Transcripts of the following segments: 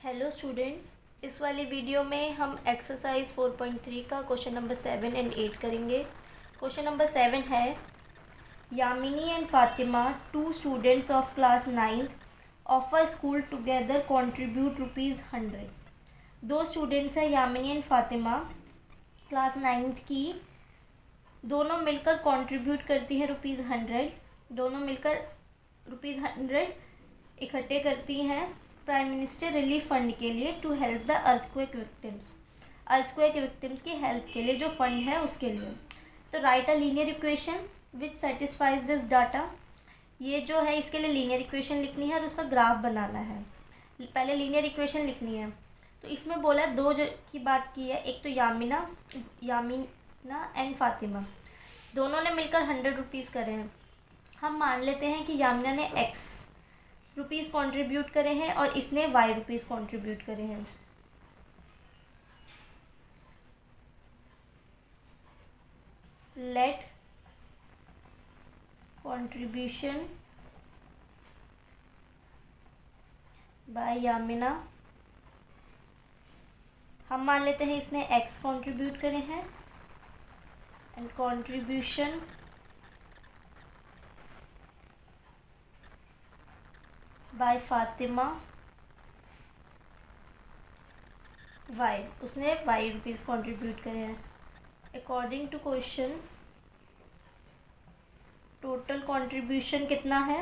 Hello students, इस वाली video में हम एक्सरसाइज 4.3 का क्वेश्चन नंबर 7 एंड 8 करेंगे। क्वेश्चन नंबर 7 है, Yamini and Fatima, two students of class 9th of a school together contribute ₹100। दो स्टूडेंट्स हैं, Yamini and Fatima, class 9th की, दोनों मिलकर कंट्रीब्यूट करती हैं ₹100। दोनों मिलकर ₹100 इकट्ठे करती हैं प्राइम मिनिस्टर रिलीफ फंड के लिए, to help the earthquake victims. Earthquake victims की हेल्प के लिए जो फंड है उसके लिए। तो write a linear equation which satisfies this data. ये जो है इसके लिए लीनियर इक्वेशन लिखनी है और उसका ग्राफ बनाना है। पहले लीनियर इक्वेशन लिखनी है। तो इसमें बोला दो जो की बात की है, एक तो यामिना एंड फातिमा, दोनों ने मिलकर ₹100 करे हैं। हम मान लेते हैं कि यामिना ने X रुपीज़ कंट्रीब्यूट करे हैं और इसने Y रुपीज़ कंट्रीब्यूट करे हैं। लेट कंट्रीब्यूशन बाय यामिना, हम मान लेते हैं इसने X कंट्रीब्यूट करे हैं, and contribution by Fatima Y, उसने Y रुपीज़ कंट्रीब्यूट करे हैं। According to question total contribution कितना है?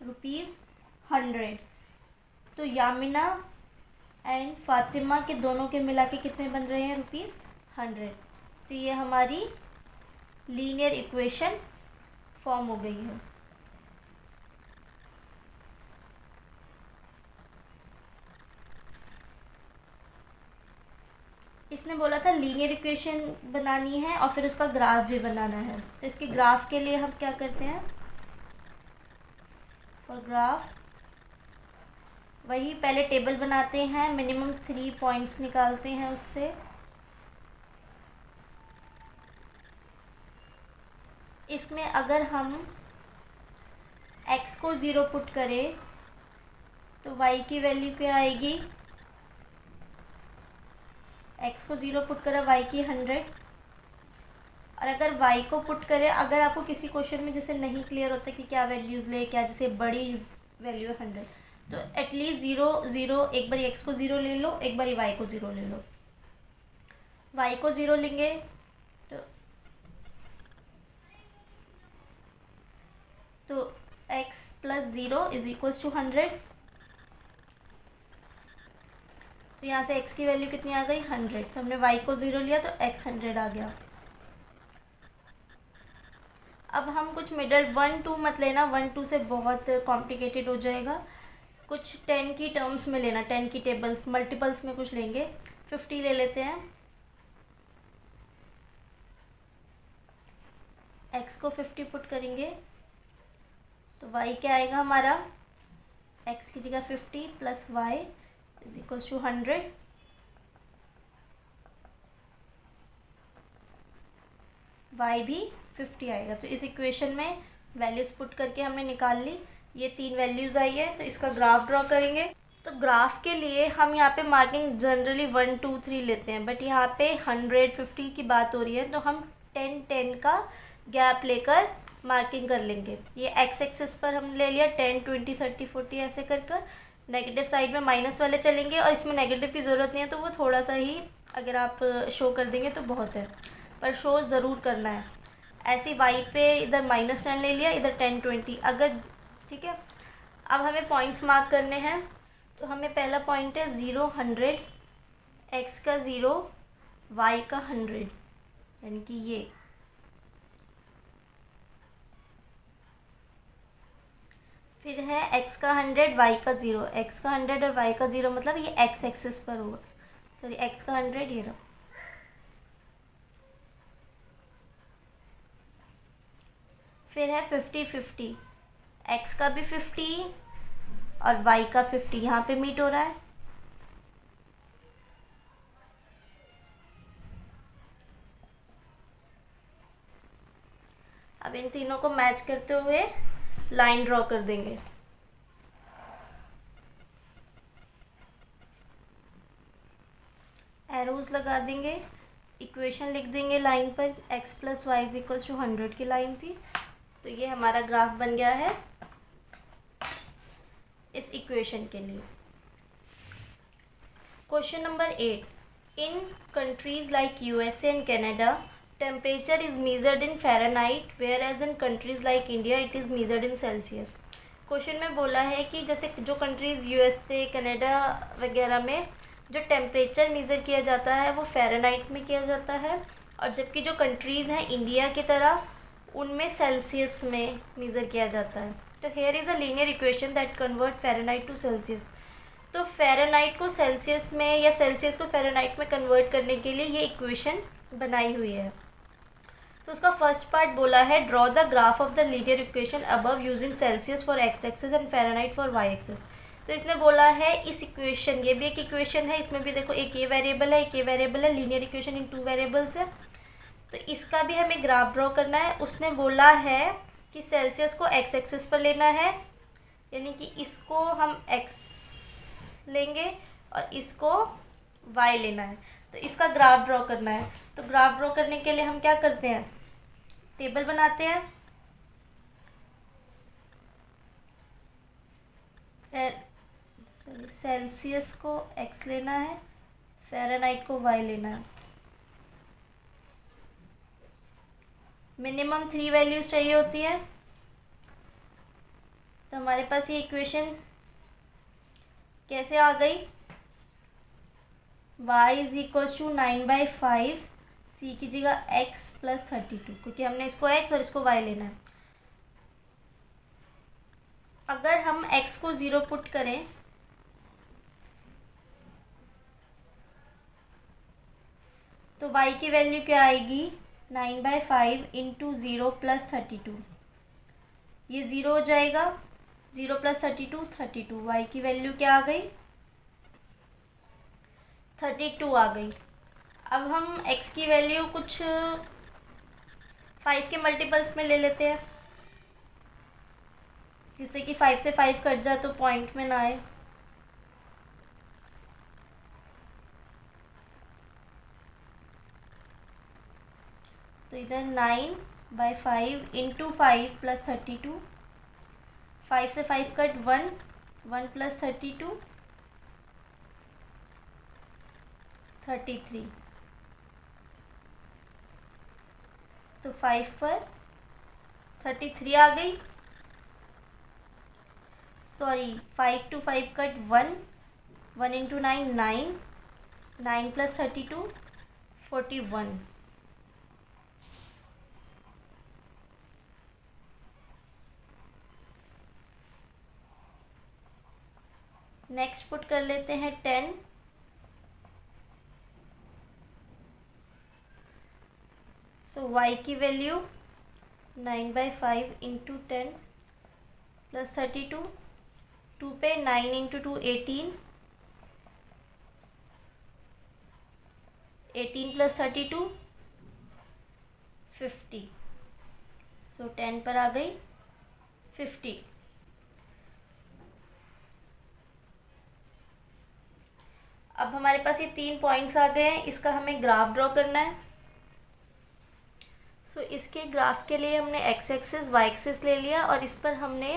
₹100। तो यामिना एंड फातिमा के दोनों के मिला के कितने बन रहे हैं? ₹100। तो ये हमारी लीनियर इक्वेशन फॉर्म हो गई है। इसने बोला था लीनियर इक्वेशन बनानी है और फिर उसका ग्राफ भी बनाना है। तो इसके ग्राफ के लिए हम क्या करते हैं? फॉर ग्राफ वही पहले टेबल बनाते हैं, मिनिमम 3 पॉइंट्स निकालते हैं उससे। इसमें अगर हम x को 0 पुट करें तो y की वैल्यू क्या आएगी? x को 0 पुट करें, y की 100। और अगर y को पुट करें, अगर आपको किसी क्वेश्चन में जैसे नहीं क्लियर होता कि क्या वैल्यूज़ ले, क्या जैसे बड़ी वैल्यू है 100, तो एटलीस्ट 0 एक बार x को 0 ले लो, एक बार y को 0 ले लो। y को 0 लेंगे तो x + 0 = 100। तो यहाँ से x की वैल्यू कितनी आ गई? 100। तो हमने y को 0 लिया तो x 100 आ गया। अब हम कुछ मिडल 1 2 मत लेना, 1 2 से बहुत कॉम्प्लिकेटेड हो जाएगा। कुछ 10 की टर्म्स में लेना, 10 की टेबल्स मल्टीपल्स में कुछ लेंगे। 50 ले लेते हैं। x को 50 पुट करेंगे तो y क्या आएगा हमारा? x की जगह 50 + y = 100। y भी 50 आएगा। तो इस इक्वेशन में वैल्यूज़ पुट करके हमने निकाल ली। ये 3 वैल्यूज़ आई है। तो इसका ग्राफ ड्रॉ करेंगे। तो ग्राफ के लिए हम यहाँ पे मार्किंग जनरली 1 2 3 लेते हैं, बट यहाँ पे 100 50 की बात हो रही है तो हम 10 10 का गैप लेकर मार्किंग कर लेंगे। ये x एक्सिस पर हम ले लिया 10 20 30 40 ऐसे कर कर। नेगेटिव साइड में माइनस वाले चलेंगे और इसमें नेगेटिव की ज़रूरत नहीं है, तो वो थोड़ा सा ही अगर आप शो कर देंगे तो बहुत है, पर शो ज़रूर करना है। ऐसे y पे इधर -10 ले लिया, इधर 10 20 अगर, ठीक है। अब हमें पॉइंट्स मार्क करने हैं। तो हमें पहला पॉइंट है 0 100, x का 0 y का 100, यानी कि ये। फिर है x का 100 y का 0, x का 100 और y का 0 मतलब ये x एक्सिस पर होगा। सॉरी, x का 100 ये रहा। फिर है 50 50, x का भी 50 और y का 50, यहाँ पे मीट हो रहा है। अब इन तीनों को मैच करते हुए लाइन ड्रॉ कर देंगे। एरोज लगा देंगे, इक्वेशन लिख देंगे लाइन पर, x plus y is equal to 100 की लाइन थी, तो ये हमारा ग्राफ बन गया है इस इक्वेशन के लिए। Question number 8, in countries like USA and Canada temperature is measured in Fahrenheit whereas in countries like India it is measured in Celsius. Question में बोला है कि जैसे जो कंट्रीज़ यूएसए कनाडा वगैरह में जो टेम्परेचर मेज़र किया जाता है वो फ़ारेनहाइट में किया जाता है, और जबकि जो कंट्रीज़ हैं इंडिया की तरह उनमें सेल्सियस में मेज़र किया जाता है। तो here is a linear equation that convert Fahrenheit to Celsius. तो फ़ारेनहाइट को सेल्सियस में या सेल्सियस को फ़ारेनहाइट में कन्वर्ट करने के लिए ये इक्वेशन बनाई हुई है। तो उसका फर्स्ट पार्ट बोला है draw the graph of the linear equation above using Celsius for x axis and Fahrenheit for y axis. तो इसने बोला है इस इक्वेशन, ये भी एक इक्वेशन है, इसमें भी देखो एक ये वेरिएबल है, एक ये वेरिएबल है, लीनियर इक्वेशन इन 2 वेरिएबल्स है, तो इसका भी हमें ग्राफ ड्रॉ करना है। उसने बोला है कि सेल्सियस को एक्स एक्सिस पर लेना है, यानी कि इसको हम एक्स लेंगे और इसको वाई लेना है, तो इसका ग्राफ ड्रॉ करना है। तो ग्राफ ड्रॉ करने के लिए हम क्या करते हैं, टेबल बनाते हैं। सेल्सियस को एक्स लेना है, फ़ारेनहाइट को वाई लेना है। मिनिमम 3 वैल्यूज़ चाहिए होती है, तो हमारे पास ये इक्वेशन कैसे आ गई, y इज इक्वल्स टू 9/5 सी की जगह x प्लस 32, क्योंकि हमने इसको x और इसको y लेना है। अगर हम x को 0 पुट करें तो y की वैल्यू क्या आएगी, 9/5 इंटू 0 प्लस 32, ये 0 हो जाएगा, 0 प्लस 32 32, y की वैल्यू क्या आ गई, 32 आ गई। अब हम x की वैल्यू कुछ 5 के मल्टीपल्स में ले लेते हैं, जिससे कि 5 से 5 कट जाए तो पॉइंट में ना आए। तो इधर 9/5 इंटू 5 प्लस 32, 5 से 5 कट 1, 1 प्लस 32 33, तो 5 पर 33 आ गई, sorry 5 to 5 cut 1, 1 into 9 9, 9 plus 32 41। Next put कर लेते हैं 10, सो y की वैल्यू 9/5 इंटू 10 प्लस 32, 2 पे 9 इंटू 2 18, 18 प्लस 32 50, सो 10 पर आ गई 50। अब हमारे पास ये 3 पॉइंट्स आ गए हैं, इसका हमें ग्राफ ड्रॉ करना है। सो इसके ग्राफ के लिए हमने एक्स एक्सिस वाई एक्सिस ले लिया और इस पर हमने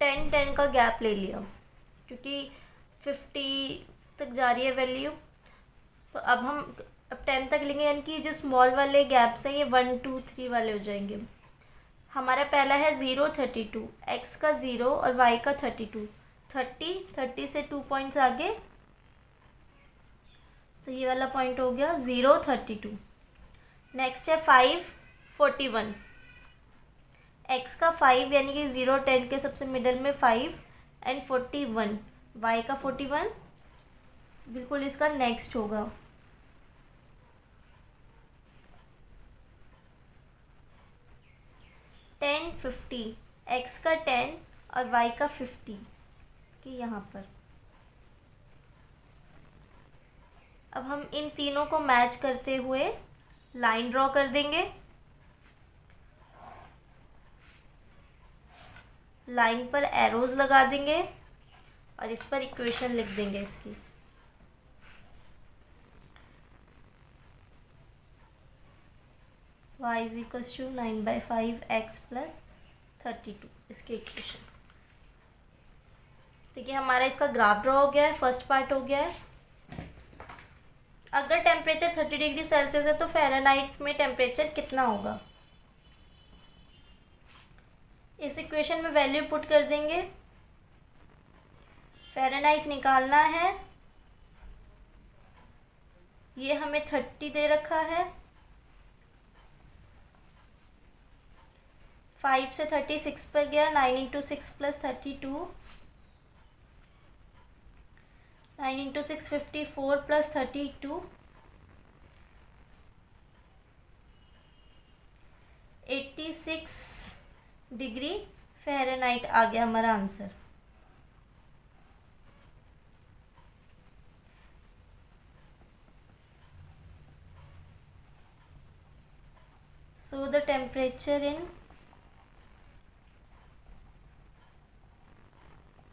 10 का गैप ले लिया, क्योंकि 50 तक जा रही है वैल्यू। तो अब 10 तक लेंगे, यानी कि जो स्मॉल वाले गैप्स हैं ये 1 2 3 वाले हो जाएंगे। हमारा पहला है 0 32, एक्स का 0 और वाई का 32, 30 से 2 पॉइंट्स आगे, तो ये वाला पॉइंट हो गया 0 32। नेक्स्ट है 5 41, एक्स का 5 यानी कि 0 10 के सबसे मिडल में 5 एंड 41, वाई का 41 बिल्कुल इसका नेक्स्ट होगा। टेन 50, एक्स का 10 और वाई का 50 कि यहाँ पर। अब हम इन तीनों को मैच करते हुए लाइन ड्रॉ कर देंगे। लाइन पर एरोज लगा देंगे और इस पर इक्वेशन लिख देंगे इसकी। y is equals to 9/5 x plus 32, इसकी इक्वेशन। ठीक है, हमारा इसका ग्राफ ड्रॉ हो गया है, फर्स्ट पार्ट हो गया है। अगर टेम्परेचर 30 डिग्री सेल्सियस है तो फ़ारेनहाइट में टेम्परेचर कितना होगा, इस इक्वेशन में वैल्यू पुट कर देंगे। फ़ारेनहाइट निकालना है, ये हमें 30 दे रखा है। 5 से 36 पर गया, 9 into 6 plus 32, 9 into 6 54 plus 32, 86 degree Fahrenheit आ गया हमारा answer. So the temperature in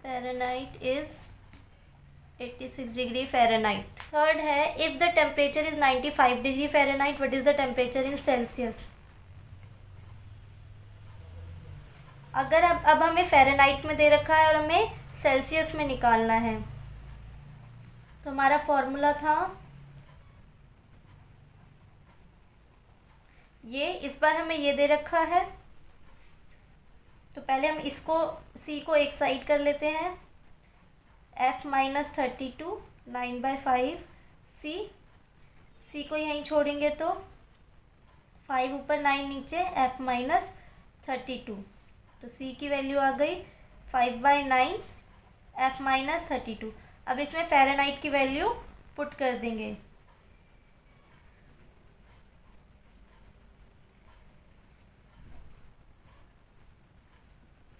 Fahrenheit is 86 degree Fahrenheit. Third है, if the temperature is 95 degree Fahrenheit, what is the temperature in Celsius? अगर अब हमें फ़ारेनहाइट में दे रखा है और हमें सेल्सियस में निकालना है, तो हमारा फॉर्मूला था ये, इस बार हमें ये दे रखा है तो पहले हम इसको c को एक साइड कर लेते हैं। f माइनस 32 9/5 c को यहीं छोड़ेंगे तो 5 ऊपर 9 नीचे, f माइनस 32, तो c की वैल्यू आ गई 5/9 f माइनस 32। अब इसमें फ़ारेनहाइट की वैल्यू पुट कर देंगे।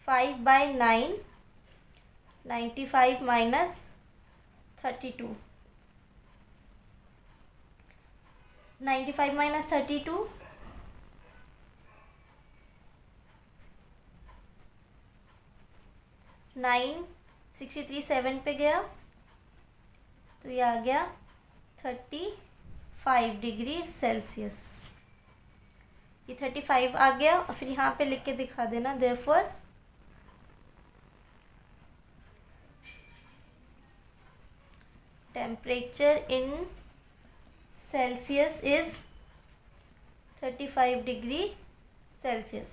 फाइव बाई 9 95 माइनस 32, 95 माइनस 32 963 7 पे गया तो ये आ गया 35 डिग्री सेल्सियस। ये 35 आ गया और फिर यहाँ पे लिख के दिखा देना, therefore temperature in Celsius is 35 degree Celsius.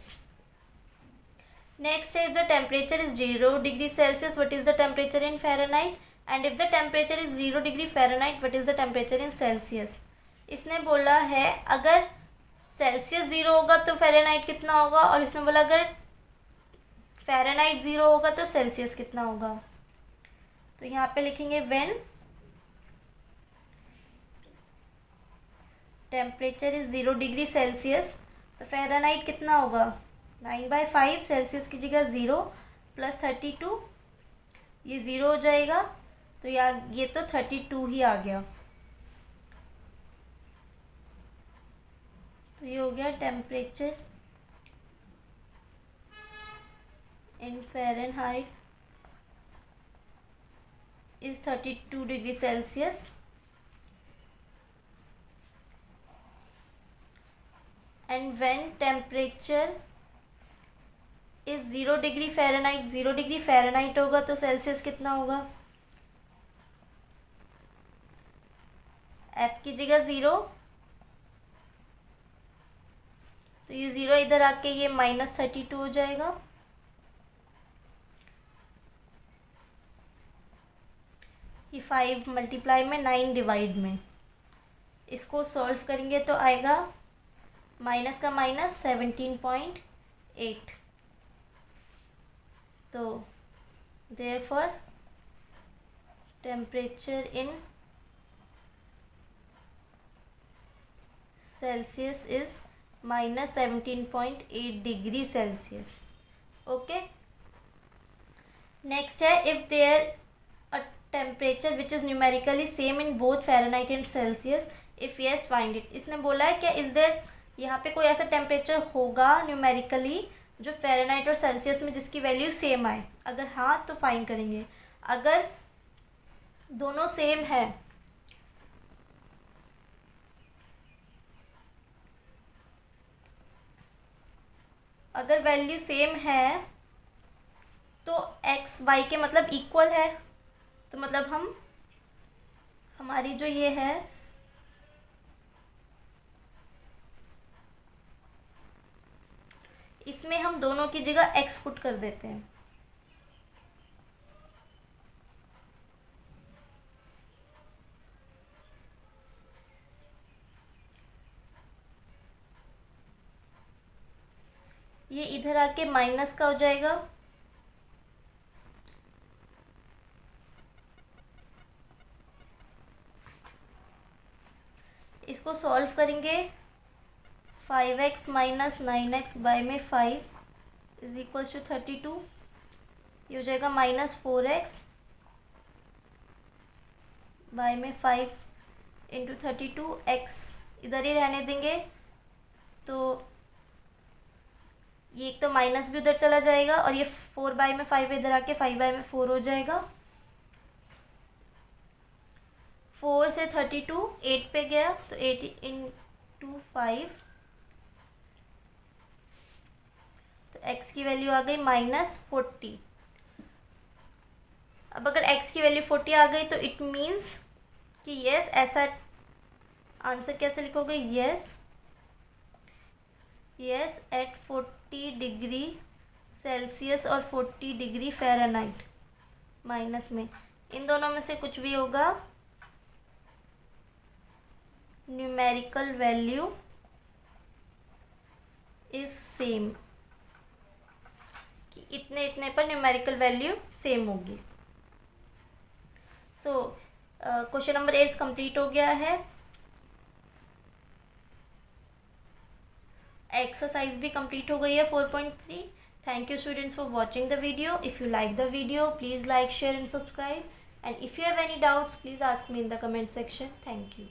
Next, if the temperature is 0 degree Celsius, what is the temperature in Fahrenheit? And if the temperature is 0 degree Fahrenheit, what is the temperature in Celsius? इसने बोला है अगर Celsius 0 होगा तो Fahrenheit कितना होगा, और इसने बोला अगर फ़ारेनहाइट 0 होगा तो सेल्सियस कितना होगा। तो यहाँ पे लिखेंगे when temperature is 0 degree Celsius, तो फ़ारेनहाइट कितना होगा 9/5, सेल्सियस की जगह 0 प्लस 32, ये 0 हो जाएगा तो ये तो 32 ही आ गया। तो ये हो गया temperature in Fahrenheit is 32 degree Celsius and when temperature is 0 degree Fahrenheit, 0 degree Fahrenheit होगा तो सेल्सियस कितना होगा, f की जगह 0, तो ये 0 इधर आके ये माइनस 32 हो जाएगा। ये 5 मल्टीप्लाई में 9 डिवाइड में, इसको सॉल्व करेंगे तो आएगा माइनस का माइनस 17.8। तो therefore temperature in Celsius is minus 17.8 degree Celsius. Okay, next है if there a temperature which is numerically same in both Fahrenheit and Celsius, if yes find it. इसने बोला है क्या इज देयर यहाँ पे कोई ऐसा टेम्परेचर होगा न्यूमेरिकली जो फ़ारेनहाइट और सेल्सियस में जिसकी वैल्यू सेम आए। अगर हाँ तो फाइन करेंगे, अगर दोनों सेम है अगर वैल्यू सेम है तो एक्स वाई के मतलब इक्वल है, तो मतलब हमारी जो ये है इसमें हम दोनों की जगह एक्स पुट कर देते हैं। ये इधर आके माइनस का हो जाएगा, इसको सॉल्व करेंगे। 5x माइनस 9x बाय में 5 इज इक्वल्स टू 32। ये हो जाएगा -4x बाय में 5 इंटू 32। x इधर ही रहने देंगे, तो ये एक तो माइनस भी उधर चला जाएगा और ये 4 बाय में 5 इधर आके 5 बाय में 4 हो जाएगा। 4 से 32 8 पे गया, तो 8 इंटू 5, तो x की वैल्यू आ गई -40। अब अगर x की वैल्यू 40 आ गई तो इट मीन्स कि यस, ऐसा आंसर कैसे लिखोगे, यस एट 40 डिग्री सेल्सियस और 40 डिग्री फ़ारेनहाइट माइनस में, इन दोनों में से कुछ भी होगा, न्यूमेरिकल वैल्यू इज सेम, कि इतने इतने पर न्यूमेरिकल वैल्यू सेम होगी। सो क्वेश्चन नंबर 8 कंप्लीट हो गया है। एक्सरसाइज भी कंप्लीट हो गई है 4.3। Thank you students for watching the video. If you like the video, please like, share and subscribe, and if you have any doubts, please ask me in the comment section. Thank you.